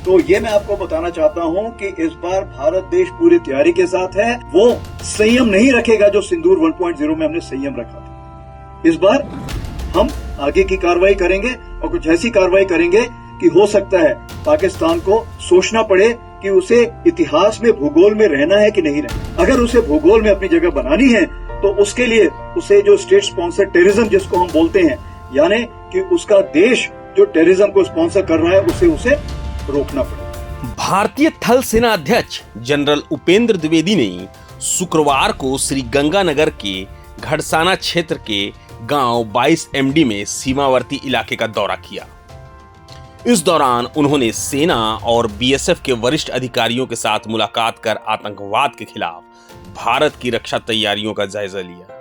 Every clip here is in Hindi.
तो ये मैं आपको बताना चाहता हूं कि इस बार भारत देश पूरी तैयारी के साथ है। वो संयम नहीं रखेगा जो सिंदूर 1.0 में हमने संयम रखा था। इस बार हम आगे की कार्रवाई करेंगे और कुछ ऐसी कार्रवाई करेंगे कि हो सकता है पाकिस्तान को सोचना पड़े कि उसे इतिहास में भूगोल में रहना है कि नहीं रहना। अगर उसे भूगोल में अपनी जगह बनानी है तो उसके लिए उसे जो स्टेट स्पॉन्सर टेररिज्म जिसको हम बोलते हैं, यानी कि उसका देश जो टेररिज्म को स्पॉन्सर कर रहा है उसे रोकना पड़ेगा। भारतीय थल सेना अध्यक्ष जनरल उपेंद्र द्विवेदी ने शुक्रवार को श्रीगंगानगर के घड़साना क्षेत्र के गांव 22 MD में सीमावर्ती इलाके का दौरा किया। इस दौरान उन्होंने सेना और BSF के वरिष्ठ अधिकारियों के साथ मुलाकात कर आतंकवाद के खिलाफ भारत की रक्षा तैयारियों का जायजा लिया।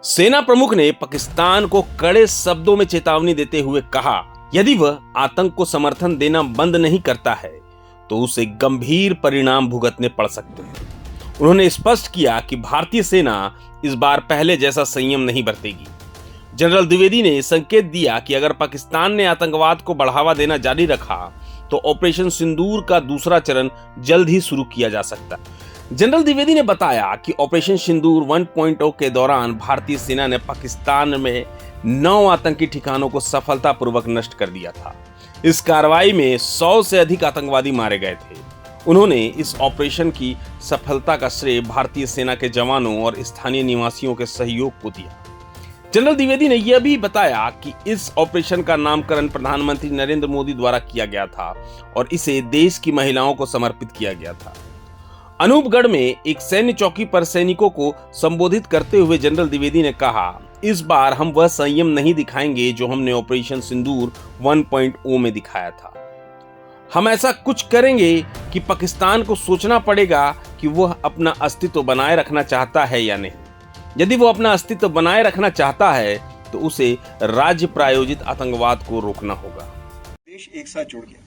सेना प्रमुख ने पाकिस्तान को कड़े शब्दों में चेतावनी देते हुए कहा, यदि वह आतंक को समर्थन देना बंद नहीं करता है तो उसे गंभीर परिणाम भुगतने पड़ सकते हैं। उन्होंने स्पष्ट किया कि भारतीय सेना इस बार पहले जैसा संयम नहीं बरतेगी। जनरल द्विवेदी ने संकेत दिया कि अगर पाकिस्तान ने आतंकवाद को बढ़ावा देना जारी रखा तो ऑपरेशन सिंदूर का दूसरा चरण जल्द ही शुरू किया जा सकता है। जनरल द्विवेदी ने बताया कि ऑपरेशन सिंदूर 1.0 के दौरान भारतीय सेना ने पाकिस्तान में 9 आतंकी ठिकानों को सफलतापूर्वक नष्ट कर दिया था। इस कार्रवाई में 100 से अधिक आतंकवादी मारे गए थे। उन्होंने इस ऑपरेशन की सफलता का श्रेय भारतीय सेना के जवानों और स्थानीय निवासियों के सहयोग को दिया। जनरल द्विवेदी ने यह भी बताया कि इस ऑपरेशन का नामकरण प्रधानमंत्री नरेंद्र मोदी द्वारा किया गया था और इसे देश की महिलाओं को समर्पित किया गया था। अनूपगढ़ में एक सैन्य चौकी पर सैनिकों को संबोधित करते हुए जनरल द्विवेदी ने कहा, इस बार हम वह संयम नहीं दिखाएंगे जो हमने ऑपरेशन सिंदूर 1.0 में दिखाया था। हम ऐसा कुछ करेंगे कि पाकिस्तान को सोचना पड़ेगा कि वह अपना अस्तित्व बनाए रखना चाहता है या नहीं। यदि वो अपना अस्तित्व बनाए रखना चाहता है तो उसे राज्य प्रायोजित आतंकवाद को रोकना होगा। देश एक साथ जुड़ गया,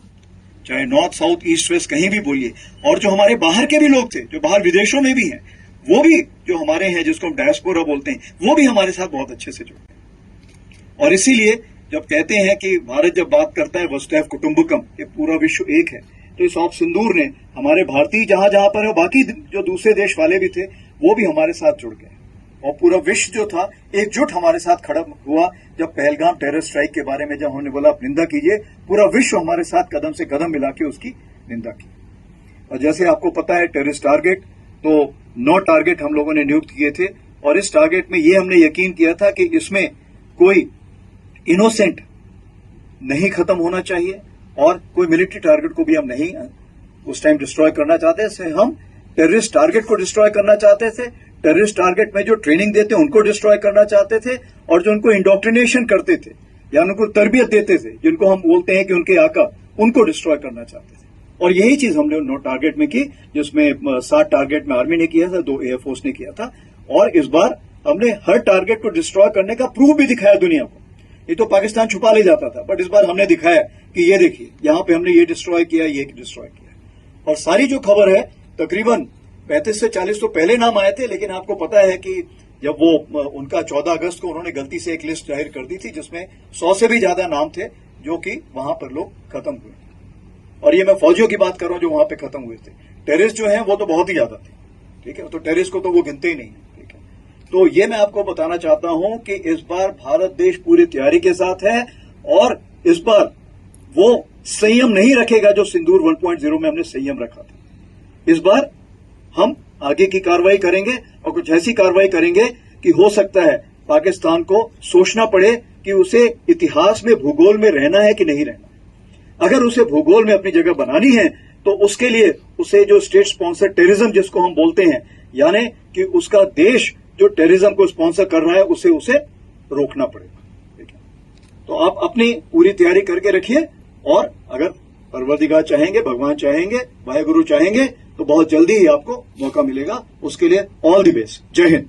चाहे नॉर्थ साउथ ईस्ट वेस्ट कहीं भी बोलिए। और जो हमारे बाहर के भी लोग थे, जो बाहर विदेशों में भी हैं, वो भी जो हमारे हैं जिसको हम डायस्पोरा बोलते हैं, वो भी हमारे साथ बहुत अच्छे से जुड़ गए। और इसीलिए जब कहते हैं कि भारत जब बात करता है वसुधैव कुटुंबकम, ये पूरा विश्व एक है, तो इस ऑप सिंदूर ने हमारे भारतीय जहां जहां पर है, बाकी जो दूसरे देश वाले भी थे वो भी हमारे साथ जुड़ गए। और पूरा विश्व जो था एकजुट हमारे साथ खड़ा हुआ। जब पहलगाम टेरर स्ट्राइक के बारे में जब हमने बोला आप निंदा कीजिए, पूरा विश्व हमारे साथ कदम से कदम मिला के उसकी निंदा की। और जैसे आपको पता है टेररिस्ट टारगेट, तो 9 टारगेट हम लोगों ने नियुक्त किए थे और इस टारगेट में ये हमने यकीन किया था कि इसमें कोई इनोसेंट नहीं खत्म होना चाहिए और कोई मिलिट्री टारगेट को भी हम नहीं उस टाइम डिस्ट्रॉय करना चाहते थे। हम टेररिस्ट टारगेट को डिस्ट्रॉय करना चाहते थे। टेररिस्ट टारगेट में जो ट्रेनिंग देते उनको डिस्ट्रॉय करना चाहते थे और जो उनको इंडोक्ट्रिनेशन करते थे या उनको तरबियत देते थे, जिनको हम बोलते हैं कि उनके आका, उनको डिस्ट्रॉय करना चाहते थे। और यही चीज हमने 9 टारगेट में की, जिसमें 7 टारगेट में आर्मी ने किया था, 2 एयरफोर्स ने किया था। और इस बार हमने हर टारगेट को डिस्ट्रॉय करने का प्रूफ भी दिखाया दुनिया को। ये तो पाकिस्तान छुपा ले जाता था, बट इस बार हमने दिखाया कि ये देखिए यहां पे हमने ये डिस्ट्रॉय किया, ये डिस्ट्रॉय किया। और सारी जो खबर है, तकरीबन 35 से 40 तो पहले नाम आए थे, लेकिन आपको पता है कि जब वो उनका 14 अगस्त को उन्होंने गलती से एक लिस्ट जाहिर कर दी थी जिसमें 100 से भी ज्यादा नाम थे जो कि वहां पर लोग खत्म हुए। और ये मैं फौजियों की बात कर रहा हूं जो वहां पे खत्म हुए थे। टेररिस्ट जो है वो तो बहुत ही ज्यादा थे, ठीक है, तो टेररिस्ट को तो वो गिनते ही नहीं है, ठीक है। तो ये मैं आपको बताना चाहता हूं कि इस बार भारत देश पूरी तैयारी के साथ है और इस बार वो संयम नहीं रखेगा जो सिंदूर 1.0 में हमने संयम रखा था। इस बार हम आगे की कार्रवाई करेंगे और कुछ ऐसी कार्रवाई करेंगे कि हो सकता है पाकिस्तान को सोचना पड़े कि उसे इतिहास में भूगोल में रहना है कि नहीं रहना। अगर उसे भूगोल में अपनी जगह बनानी है तो उसके लिए उसे जो स्टेट स्पॉन्सर टेररिज्म जिसको हम बोलते हैं, यानी कि उसका देश जो टेररिज्म को स्पॉन्सर कर रहा है उसे रोकना पड़ेगा, ठीक है। तो आप अपनी पूरी तैयारी करके रखिए और अगर परवरदिगार चाहेंगे, भगवान चाहेंगे, वाहेगुरु चाहेंगे तो बहुत जल्दी ही आपको मौका मिलेगा। उसके लिए ऑल द बेस्ट। जय हिंद।